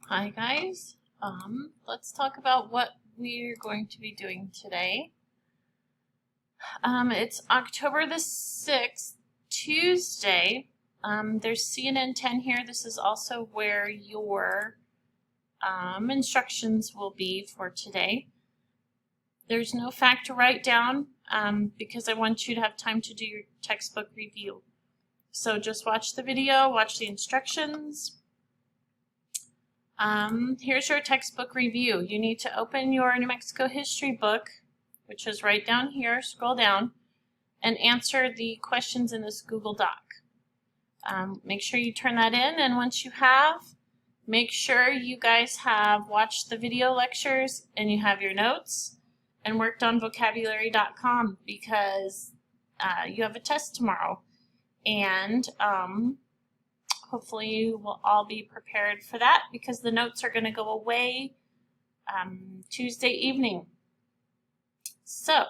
Hi guys, let's talk about what we're going to be doing today. It's October the 6th, Tuesday. There's CNN 10 here. This is also where your instructions will be for today. There's no fact to write down because I want you to have time to do your textbook review. So just watch the video, watch the instructions. Here's your textbook review. You need to open your New Mexico history book, which is right down here, scroll down, and answer the questions in this Google Doc. Make sure you turn that in, and once you have, make sure you guys have watched the video lectures and you have your notes and worked on vocabulary.com because you have a test tomorrow. And hopefully you will all be prepared for that because the notes are going to go away Tuesday evening. So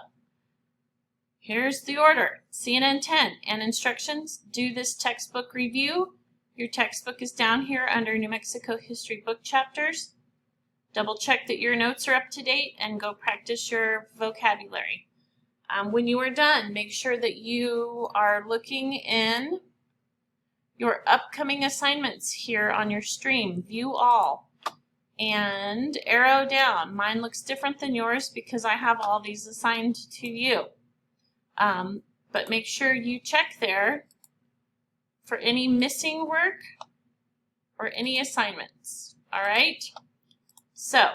here's the order. CNN 10 and instructions. Do this textbook review. Your textbook is down here under New Mexico History Book Chapters. Double check that your notes are up to date and go practice your vocabulary. When you are done, make sure that you are looking in your upcoming assignments here on your stream. View all and arrow down. Mine looks different than yours because I have all these assigned to you. But make sure you check there for any missing work or any assignments. All right? So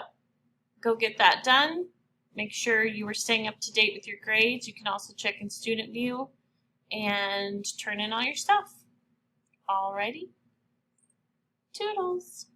go get that done. Make sure you are staying up to date with your grades. You can also check in Student View and turn in all your stuff. Alrighty. Toodles.